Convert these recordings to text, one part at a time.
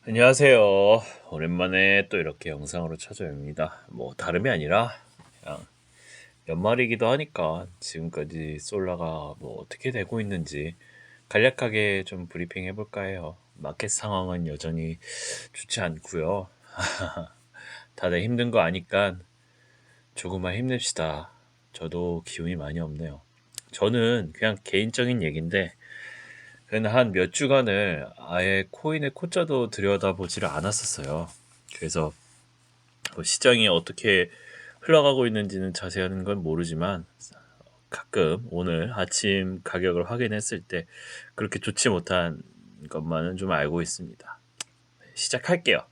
안녕하세요. 오랜만에 또 이렇게 영상으로 찾아옵니다. 뭐 다름이 아니라 그냥 연말이기도 하니까 지금까지 솔라가 뭐 어떻게 되고 있는지 간략하게 좀 브리핑 해볼까 해요. 마켓 상황은 여전히 좋지 않고요. 다들 힘든 거 아니까 조금만 힘냅시다. 저도 기운이 많이 없네요. 저는 그냥 개인적인 얘기인데 그냥 한 몇 주간을 아예 코인의 코자도 들여다보지를 않았었어요. 그래서 뭐 시장이 어떻게 흘러가고 있는지는 자세한 건 모르지만 가끔 오늘 아침 가격을 확인했을 때 그렇게 좋지 못한 것만은 좀 알고 있습니다. 시작할게요.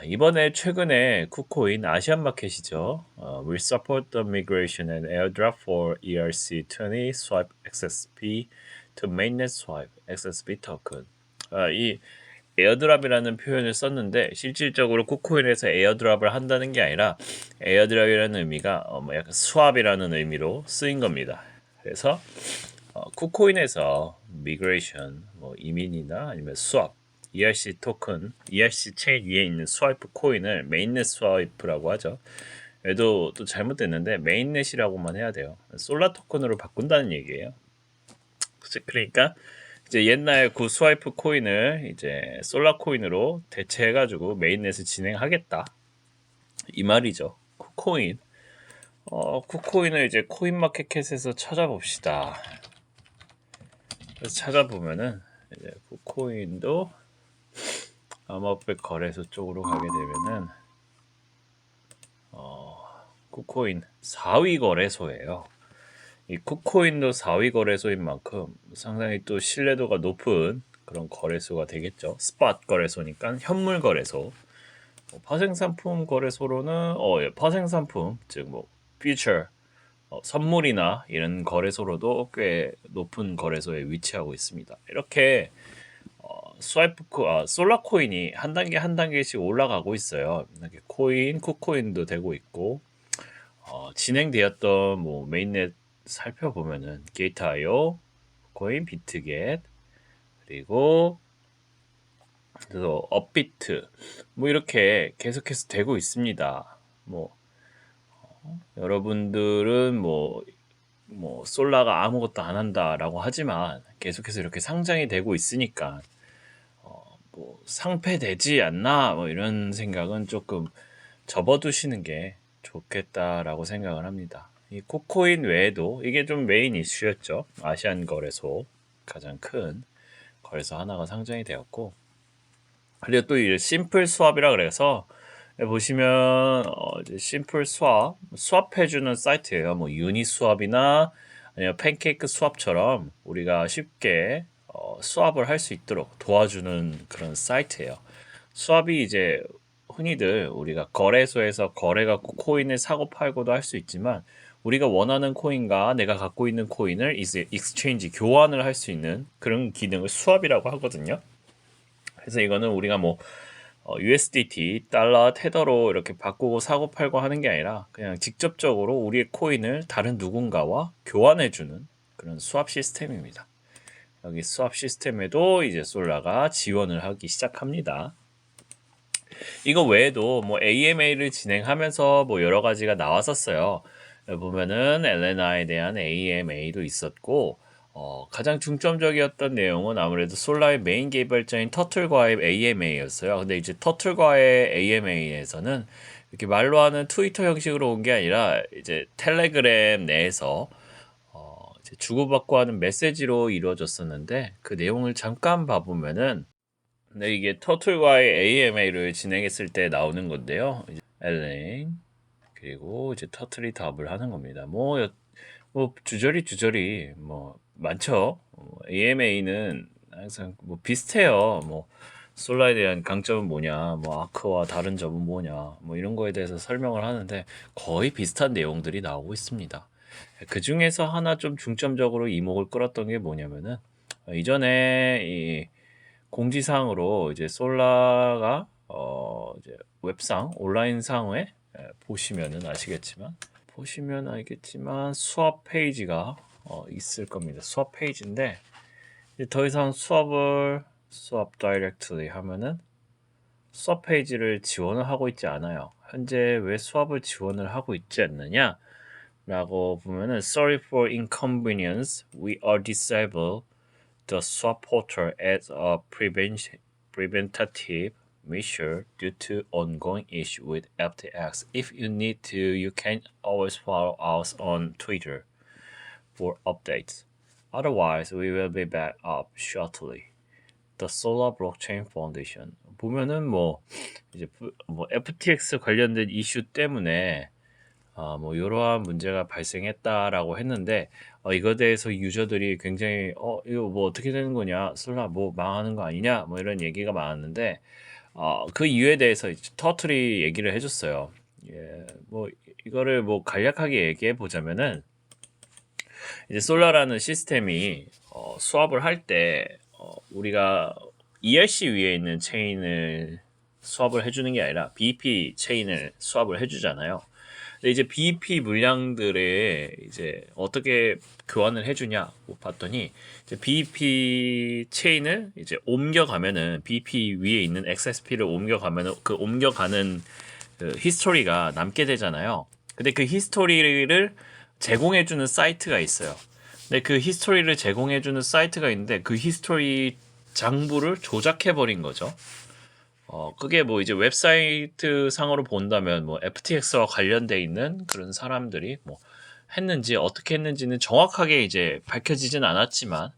이번에 최근에 쿠코인 아시안 마켓이죠. Will support the migration and airdrop for ERC20 swipe XSP to mainnet swipe XSP token. 이 에어드랍이라는 표현을 썼는데 실질적으로 쿠코인에서 에어드랍을 한다는 게 아니라 에어드랍이라는 의미가 뭐 약간 스왑이라는 의미로 쓰인 겁니다. 그래서 쿠코인에서 미그레이션, 뭐 이민이나 아니면 스왑, ERC 토큰, ERC 체인 위에 있는 스와이프 코인을 메인넷 스와이프라고 하죠. 얘도 또 잘못됐는데 메인넷이라고만 해야 돼요. 솔라 토큰으로 바꾼다는 얘기예요. 그러니까 이제 옛날 그 스와이프 코인을 이제 솔라 코인으로 대체해가지고 메인넷을 진행하겠다 이 말이죠. 쿠코인. 쿠코인을 이제 코인마켓캣에서 찾아봅시다. 그래서 찾아보면은 이제 쿠코인도 암호화폐 거래소 쪽으로 가게 되면은 쿠코인 4위 거래소예요. 이 쿠코인도 4위 거래소인 만큼 상당히 또 신뢰도가 높은 그런 거래소가 되겠죠. 스팟 거래소니까 현물 거래소. 파생상품 거래소로는 파생상품 즉 뭐 퓨처 선물이나 이런 거래소로도 꽤 높은 거래소에 위치하고 있습니다. 이렇게 솔라 코인이 한 단계 한 단계씩 올라가고 있어요. 이렇게 쿠코인도 되고 있고 진행되었던 뭐 메인넷 살펴보면은 게이트아이오, 코인, 비트겟 그리고 그래서 업비트 뭐 이렇게 계속해서 되고 있습니다. 뭐 여러분들은 뭐 솔라가 아무것도 안 한다라고 하지만 계속해서 이렇게 상장이 되고 있으니까 뭐 상폐되지 않나 뭐 이런 생각은 조금 접어두시는 게 좋겠다라고 생각을 합니다. 이 코코인 외에도 이게 좀 메인 이슈였죠. 아시안 거래소 가장 큰 거래소 하나가 상장이 되었고 그리고 또 이 심플 스왑이라 그래서 보시면 이제 심플 스왑 해주는 사이트예요. 뭐 유니 스왑이나 아니면 팬케이크 스왑처럼 우리가 쉽게 스왑을 할 수 있도록 도와주는 그런 사이트예요. 스왑이 이제 흔히들 우리가 거래소에서 거래가 코인을 사고 팔고도 할 수 있지만 우리가 원하는 코인과 내가 갖고 있는 코인을 이제 익스체인지 교환을 할 수 있는 그런 기능을 스왑이라고 하거든요. 그래서 이거는 우리가 뭐 USDT, 달러, 테더로 이렇게 바꾸고 사고 팔고 하는 게 아니라 그냥 직접적으로 우리의 코인을 다른 누군가와 교환해주는 그런 수합 시스템입니다. 여기 수합 시스템에도 이제 솔라가 지원을 하기 시작합니다. 이거 외에도 뭐 AMA를 진행하면서 뭐 여러 가지가 나왔었어요. 보면은 엘레나에 대한 AMA도 있었고 가장 중점적이었던 내용은 아무래도 솔라의 메인 개발자인 터틀과의 AMA였어요. 근데 이제 터틀과의 AMA에서는 이렇게 말로 하는 트위터 형식으로 온 게 아니라 이제 텔레그램 내에서 이제 주고받고 하는 메시지로 이루어졌었는데 그 내용을 잠깐 봐보면은 근데 이게 터틀과의 AMA를 진행했을 때 나오는 건데요. 이제 엘레인 그리고 이제 터틀이 답을 하는 겁니다. 뭐 주저리 뭐 많죠. AMA는 항상 뭐 비슷해요. 뭐 솔라에 대한 강점은 뭐냐, 뭐 아크와 다른 점은 뭐냐, 뭐 이런 거에 대해서 설명을 하는데 거의 비슷한 내용들이 나오고 있습니다. 그 중에서 하나 좀 중점적으로 이목을 끌었던 게 뭐냐면은 이전에 이 공지사항으로 이제 솔라가 이제 웹상 온라인상에 보시면은 아시겠지만 보시면 알겠지만 수업 페이지가 있을 겁니다. 수업 페이지인데 이제 더 이상 수업 다이렉트리 하면은 수업 페이지를 지원을 하고 있지 않아요. 현재 왜 수업을 지원을 하고 있지 않느냐? 라고 보면은 Sorry for inconvenience. We are disable the swap portal as a preventative measure due to ongoing issue with FTX. If you need to, you can always follow us on Twitter for updates. Otherwise, we will be back up shortly. The Solar Blockchain Foundation. 보면은 뭐 이제 뭐 FTX 관련된 이슈 때문에 뭐 이러한 문제가 발생했다라고 했는데 이거에 대해서 유저들이 굉장히 이거 뭐 어떻게 되는 거냐, 솔라 뭐 망하는 거 아니냐, 뭐 이런 얘기가 많았는데 그 이유에 대해서 이제 터틀이 얘기를 해줬어요. 예, 뭐 이거를 뭐 간략하게 얘기해 보자면은 이제 솔라라는 시스템이 수업을 할 때 우리가 ERC 위에 있는 체인을 수업을 해주는 게 아니라 BEP 체인을 수업을 해주잖아요. 근데 이제 BEP 물량들에 이제 어떻게 교환을 해주냐 봤더니 이제 BEP 체인을 이제 옮겨가면은 BEP 위에 있는 XSP를 옮겨가면은 그 옮겨가는 그 히스토리가 남게 되잖아요. 근데 그 히스토리를 제공해주는 사이트가 있어요. 근데 그 히스토리를 제공해주는 사이트가 있는데 그 히스토리 장부를 조작해버린 거죠. 그게 뭐 이제 웹사이트 상으로 본다면 뭐 FTX와 관련돼 있는 그런 사람들이 뭐 했는지 어떻게 했는지는 정확하게 이제 밝혀지진 않았지만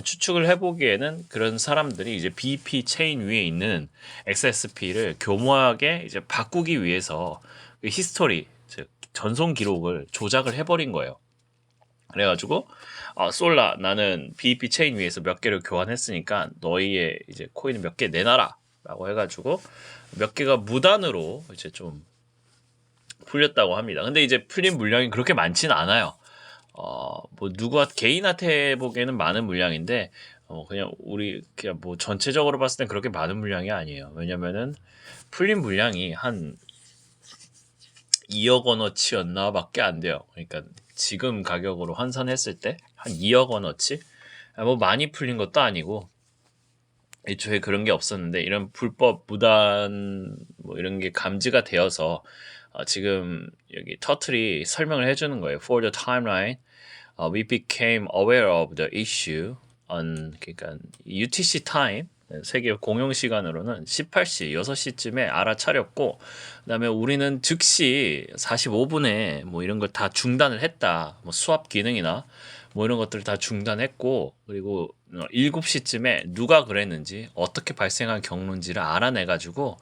추측을 해보기에는 그런 사람들이 이제 BEP 체인 위에 있는 XSP를 교묘하게 이제 바꾸기 위해서 그 히스토리, 즉 전송 기록을 조작을 해버린 거예요. 그래가지고 솔라 나는 BEP 체인 위에서 몇 개를 교환했으니까 너희의 이제 코인을 몇 개 내놔라 라고 해가지고 몇 개가 무단으로 이제 좀 풀렸다고 합니다. 근데 이제 풀린 물량이 그렇게 많지는 않아요. 뭐 누가 개인한테 보기에는 많은 물량인데 그냥 우리 그냥 뭐 전체적으로 봤을 땐 그렇게 많은 물량이 아니에요. 왜냐면은 풀린 물량이 한 2억 원어치였나 밖에 안 돼요. 그러니까 지금 가격으로 환산했을 때 한 2억 원어치? 뭐 많이 풀린 것도 아니고 애초에 그런 게 없었는데 이런 불법 무단 뭐 이런 게 감지가 되어서 지금 여기 터틀이 설명을 해주는 거예요. For the timeline, we became aware of the issue on 그러니까 UTC time 세계 공용 시간으로는 18시 6시쯤에 알아차렸고 그다음에 우리는 즉시 45분에 뭐 이런 걸 다 중단을 했다. 뭐 수압 기능이나 뭐 이런 것들을 다 중단했고 그리고 7시쯤에 누가 그랬는지 어떻게 발생한 경로인지를 알아내가지고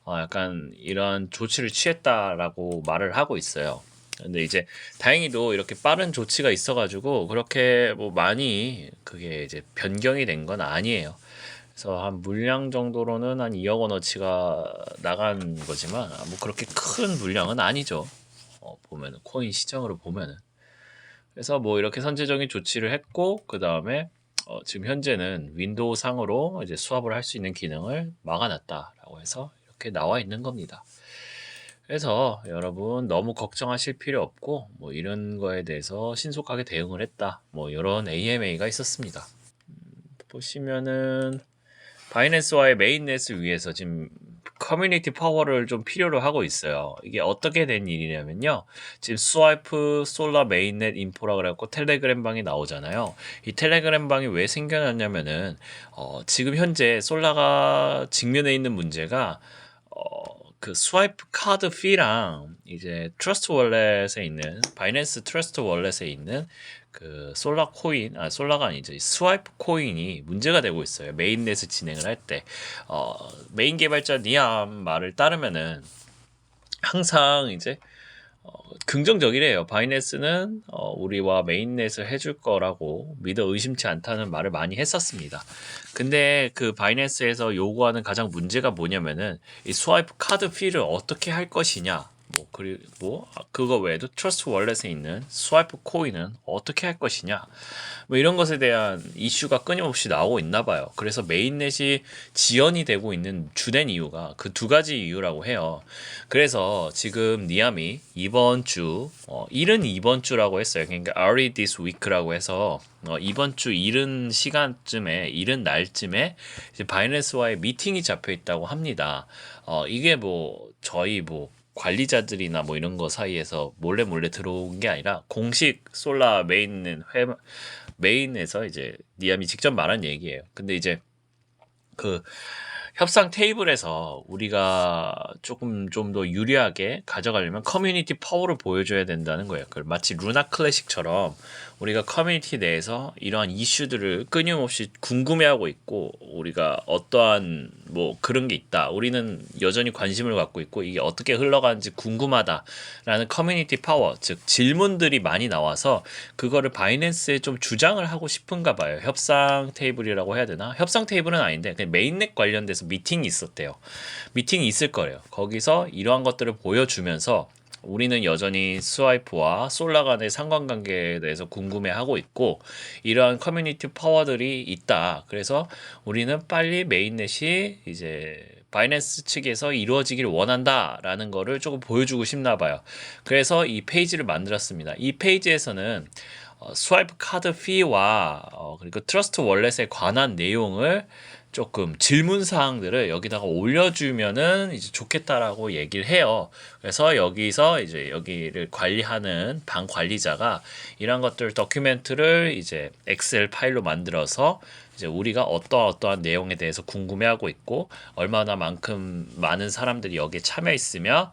약간 이런 조치를 취했다라고 말을 하고 있어요. 근데 이제 다행히도 이렇게 빠른 조치가 있어가지고 그렇게 뭐 많이 그게 이제 변경이 된 건 아니에요. 그래서 한 물량 정도로는 한 2억 원어치가 나간 거지만 뭐 그렇게 큰 물량은 아니죠. 보면은 코인 시장으로 보면은. 그래서 뭐 이렇게 선제적인 조치를 했고 그 다음에 지금 현재는 윈도우 상으로 이제 수합을 할 수 있는 기능을 막아놨다라고 해서 이렇게 나와 있는 겁니다. 그래서 여러분 너무 걱정하실 필요 없고 뭐 이런 거에 대해서 신속하게 대응을 했다. 뭐 이런 AMA가 있었습니다. 보시면은 바이낸스와의 메인넷을 위해서 지금 커뮤니티 파워를 좀 필요로 하고 있어요. 이게 어떻게 된 일이냐면요. 지금 스와이프 솔라 메인넷 인포라 그래갖고 텔레그램 방이 나오잖아요. 이 텔레그램 방이 왜 생겨났냐면은 지금 현재 솔라가 직면해 있는 문제가 그 스와이프 카드 피랑 이제 트러스트 월렛에 있는 바이낸스 트러스트 월렛에 있는 그 솔라 코인, 솔라가 아니죠. 스와이프 코인이 문제가 되고 있어요. 메인넷을 진행을 할 때. 메인 개발자 니암 말을 따르면은 항상 이제 긍정적이래요. 바이낸스는 우리와 메인넷을 해줄 거라고 믿어 의심치 않다는 말을 많이 했었습니다. 근데 그 바이낸스에서 요구하는 가장 문제가 뭐냐면은 이 스와이프 카드 피를 어떻게 할 것이냐. 그거 외에도 트러스트 월렛에 있는 스와이프 코인은 어떻게 할 것이냐, 뭐 이런 것에 대한 이슈가 끊임없이 나오고 있나 봐요. 그래서 메인넷이 지연이 되고 있는 주된 이유가 그 두 가지 이유라고 해요. 그래서 지금 니암이 이번 주 이른 이번 주라고 했어요. 그러니까 early this week라고 해서 이번 주 이른 시간쯤에, 이른 날쯤에 이제 바이낸스와의 미팅이 잡혀 있다고 합니다. 이게 저희 관리자들이나 이런 거 사이에서 몰래 들어온 게 아니라 공식 솔라 메인에서 이제 니암이 직접 말한 얘기예요. 근데 이제 그 협상 테이블에서 우리가 조금 좀 더 유리하게 가져가려면 커뮤니티 파워를 보여줘야 된다는 거예요. 마치 루나 클래식처럼 우리가 커뮤니티 내에서 이러한 이슈들을 끊임없이 궁금해하고 있고, 우리가 어떠한 그런 게 있다, 우리는 여전히 관심을 갖고 있고 이게 어떻게 흘러가는지 궁금하다라는 커뮤니티 파워, 즉 질문들이 많이 나와서 그거를 바이낸스에 좀 주장을 하고 싶은가 봐요. 협상 테이블이라고 해야 되나? 협상 테이블은 아닌데 그냥 메인넷 관련돼서 미팅이 있었대요. 미팅이 있을 거예요. 거기서 이러한 것들을 보여주면서 우리는 여전히 스와이프와 솔라 간의 상관관계에 대해서 궁금해하고 있고 이러한 커뮤니티 파워들이 있다. 그래서 우리는 빨리 메인넷이 이제 바이낸스 측에서 이루어지길 원한다라는 거를 조금 보여주고 싶나 봐요. 그래서 이 페이지를 만들었습니다. 이 페이지에서는 스와이프 카드 피와 그리고 트러스트 월렛에 관한 내용을 조금 질문 사항들을 여기다가 올려주면은 이제 좋겠다라고 얘기를 해요. 그래서 여기서 이제 여기를 관리하는 방 관리자가 이런 것들 다큐멘트를 이제 엑셀 파일로 만들어서 이제 우리가 어떠한 내용에 대해서 궁금해하고 있고 얼마나 많은 사람들이 여기에 참여했으며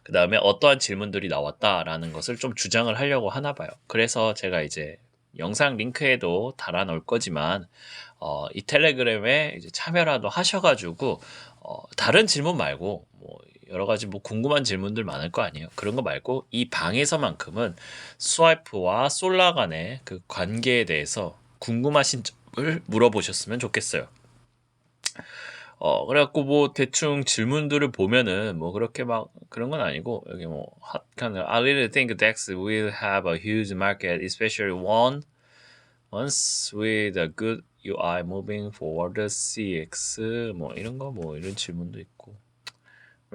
그 다음에 어떠한 질문들이 나왔다라는 것을 좀 주장을 하려고 하나 봐요. 그래서 제가 이제 영상 링크에도 달아 놓을 거지만 이 텔레그램에 이제 참여라도 하셔가지고 다른 질문 말고 여러 가지 궁금한 질문들 많을 거 아니에요. 그런 거 말고 이 방에서만큼은 스와이프와 솔라 간의 그 관계에 대해서 궁금하신 점을 물어보셨으면 좋겠어요. 그래갖고 대충 질문들을 보면은 그렇게 막 그런 건 아니고, 여기 kind of, I really think DEX will have a huge market, especially once with a good UI moving forward CX 이런 거 이런 질문도 있고,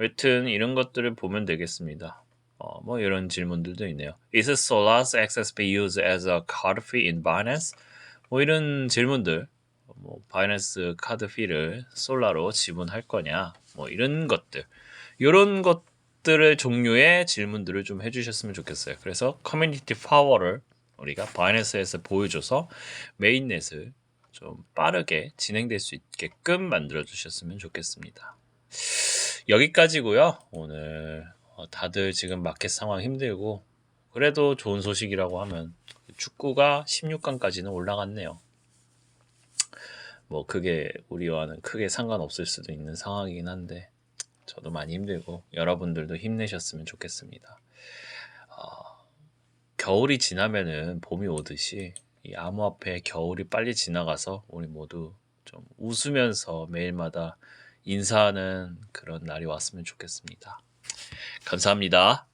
여튼 이런 것들을 보면 되겠습니다. 이런 질문들도 있네요. Is Solana's XSP used as a card fee in Binance? 이런 질문들, 바이낸스 카드 피를 솔라로 지분할 거냐, 이런 것들, 이런 것들의 종류의 질문들을 좀 해주셨으면 좋겠어요. 그래서 커뮤니티 파워를 우리가 바이낸스에서 보여줘서 메인넷을 좀 빠르게 진행될 수 있게끔 만들어 주셨으면 좋겠습니다. 여기까지고요. 오늘 다들 지금 마켓 상황 힘들고 그래도 좋은 소식이라고 하면 축구가 16강까지는 올라갔네요. 그게 우리와는 크게 상관없을 수도 있는 상황이긴 한데 저도 많이 힘들고 여러분들도 힘내셨으면 좋겠습니다. 겨울이 지나면은 봄이 오듯이 이 암호화폐 겨울이 빨리 지나가서 우리 모두 좀 웃으면서 매일마다 인사하는 그런 날이 왔으면 좋겠습니다. 감사합니다.